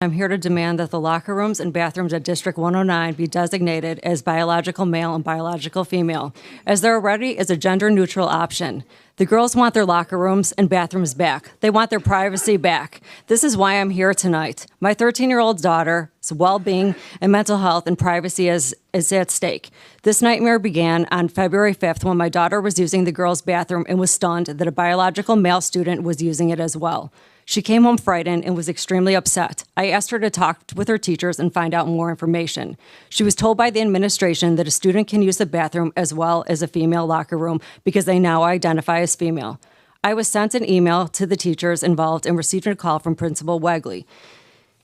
I'm here to demand that the locker rooms and bathrooms at District 109 be designated as biological male and biological female, as there already is a gender-neutral option. The girls want their locker rooms and bathrooms back. They want their privacy back. This is why I'm here tonight. My 13-year-old daughter's well-being and mental health and privacy is at stake. This nightmare began on February 5th when my daughter was using the girls' bathroom and was stunned that a biological male student was using it as well. She came home frightened and was extremely upset. I asked her to talk with her teachers and find out more information. She was told by the administration that a student can use the bathroom as well as a female locker room because they now identify as female. I was sent an email to the teachers involved and received a call from Principal Wegley.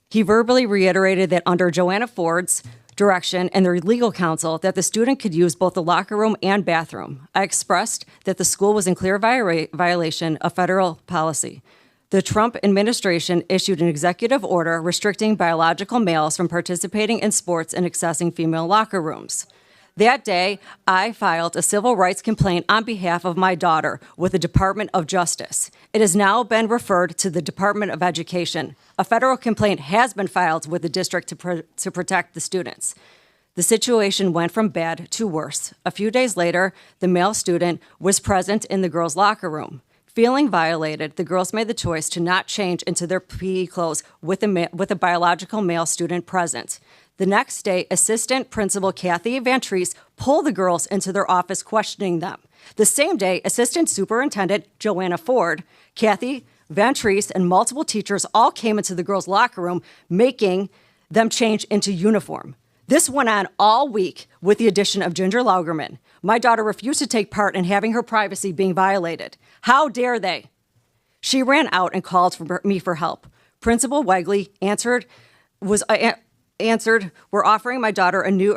He verbally reiterated that under Joanna Ford's direction and their legal counsel that the student could use both the locker room and bathroom. I expressed that the school was in clear violation of federal policy. The Trump administration issued an executive order restricting biological males from participating in sports and accessing female locker rooms. That day, I filed a civil rights complaint on behalf of my daughter with the Department of Justice. It has now been referred to the Department of Education. A federal complaint has been filed with the district to protect the students. The situation went from bad to worse. A few days later, the male student was present in the girls' locker room. Feeling violated, the girls made the choice to not change into their PE clothes with a biological male student present. The next day, Assistant Principal Kathy Van Treese pulled the girls into their office, questioning them. The same day, Assistant Superintendent Joanna Ford, Kathy Van Treese, and multiple teachers all came into the girls' locker room, making them change into uniform. This went on all week with the addition of Ginger Laugerman. My daughter refused to take part in having her privacy being violated. How dare they? She ran out and called for me for help. Principal Wegley was offering my daughter a new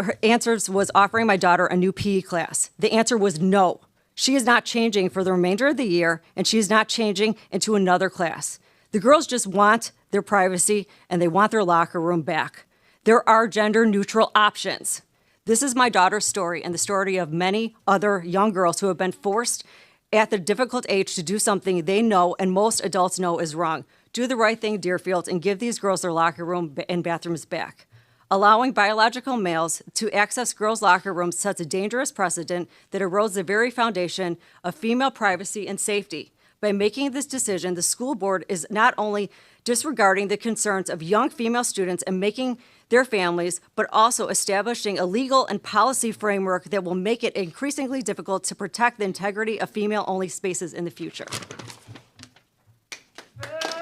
PE class. The answer was no. She is not changing for the remainder of the year, and she is not changing into another class. The girls just want their privacy, and they want their locker room back. There are gender-neutral options. This is my daughter's story and the story of many other young girls who have been forced at the difficult age to do something they know and most adults know is wrong. Do the right thing, Deerfield, and give these girls their locker room and bathrooms back. Allowing biological males to access girls' locker rooms sets a dangerous precedent that erodes the very foundation of female privacy and safety. By making this decision, the school board is not only disregarding the concerns of young female students and making their families, but also establishing a legal and policy framework that will make it increasingly difficult to protect the integrity of female-only spaces in the future.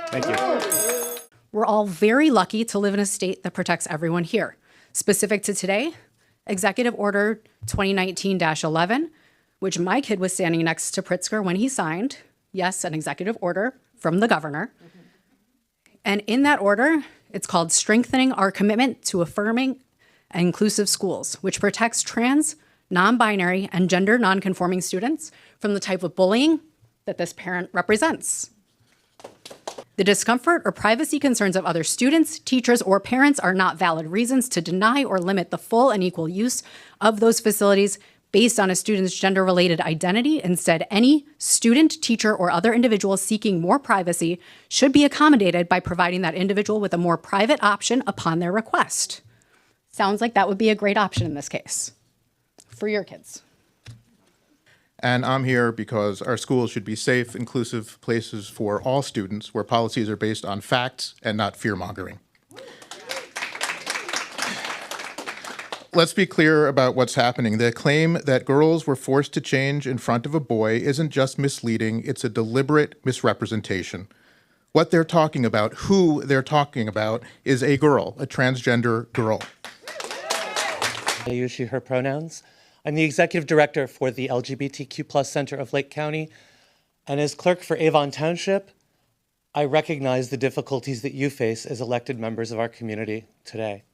Thank you. We're all very lucky to live in a state that protects everyone here. Specific to today, Executive Order 2019-11, which my kid was standing next to Pritzker when he signed. Yes, an executive order from the governor. And in that order, it's called Strengthening Our Commitment to Affirming and Inclusive Schools, which protects trans, non-binary, and gender non-conforming students from the type of bullying that this parent represents. The discomfort or privacy concerns of other students, teachers, or parents are not valid reasons to deny or limit the full and equal use of those facilities based on a student's gender-related identity. Instead, any student, teacher, or other individual seeking more privacy should be accommodated by providing that individual with a more private option upon their request. Sounds like that would be a great option in this case for your kids. And I'm here because our schools should be safe, inclusive places for all students where policies are based on facts and not fear-mongering. Let's be clear about what's happening. The claim that girls were forced to change in front of a boy isn't just misleading, it's a deliberate misrepresentation. What they're talking about, who they're talking about, is a girl, a transgender girl. I use she, her pronouns. I'm the executive director for the LGBTQ+ Center of Lake County, and as clerk for Avon Township, I recognize the difficulties that you face as elected members of our community today.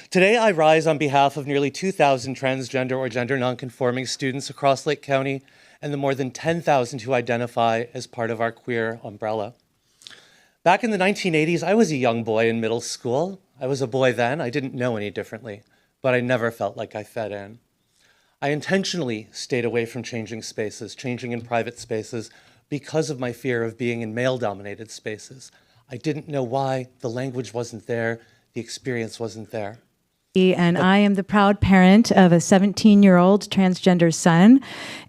Today, I rise on behalf of nearly 2,000 transgender or gender nonconforming students across Lake County and the more than 10,000 who identify as part of our queer umbrella. Back in the 1980s, I was a young boy in middle school. I was a boy then. I didn't know any differently, but I never felt like I fit in. I intentionally stayed away from changing spaces, changing in private spaces, because of my fear of being in male-dominated spaces. I didn't know why. The language wasn't there. The experience wasn't there. And I am the proud parent of a 17-year-old transgender son.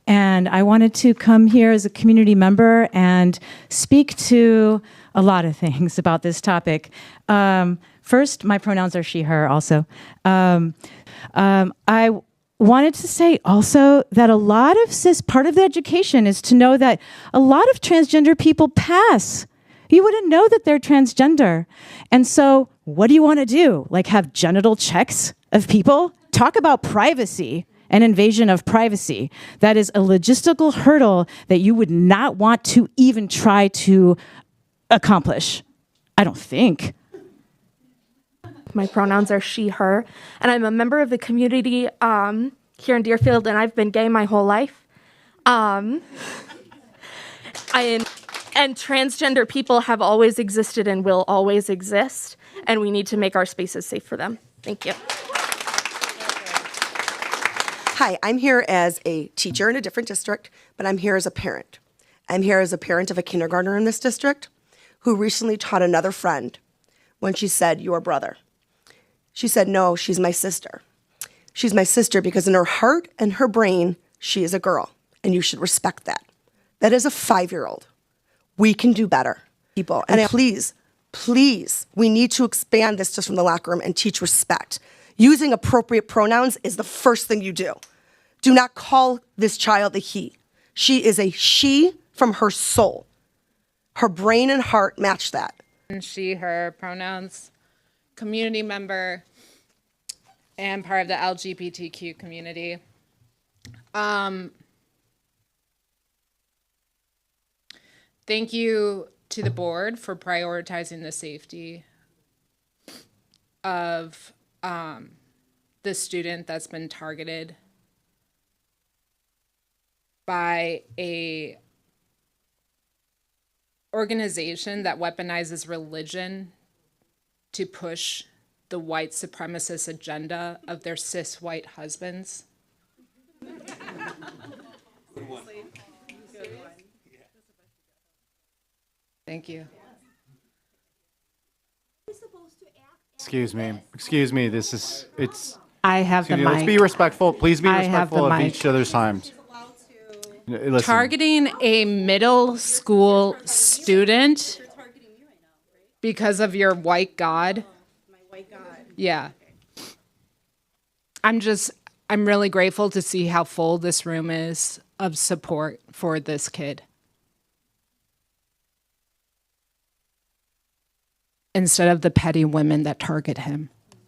And I wanted to come here as a community member and speak to a lot of things about this topic. First, my pronouns are she, her also. I wanted to say also that a lot of part of the education is to know that a lot of transgender people pass. You wouldn't know that they're transgender. And so what do you want to do? Like have genital checks of people? Talk about privacy and invasion of privacy. That is a logistical hurdle that you would not want to even try to accomplish. I don't think. My pronouns are she, her, and I'm a member of the community here in Deerfield, and I've been gay my whole life. And transgender people have always existed and will always exist, and we need to make our spaces safe for them. Thank you. Hi, I'm here as a teacher in a different district, but I'm here as a parent. I'm here as a parent of a kindergartner in this district who recently taught another friend when she said, "Your brother." She said, "No, she's my sister. She's my sister because in her heart and her brain, she is a girl, and you should respect that." That is a 5-year-old. We can do better, people. And please, we need to expand this just from the locker room and teach respect. Using appropriate pronouns is the first thing you do. Do not call this child a he. She is a she from her soul. Her brain and heart match that. She, her pronouns, community member, and part of the LGBTQ community. Thank you to the board for prioritizing the safety of the student that's been targeted by a organization that weaponizes religion to push the white supremacist agenda of their cis white husbands. Thank you. Excuse me, it's, I have the excuse me, let's mic. be respectful, please be I have respectful the of mic. each other's times. Listen, Targeting a middle school student because of your white god. My white god. Yeah. I'm really grateful to see how full this room is of support for this kid. Instead of the petty women that target him.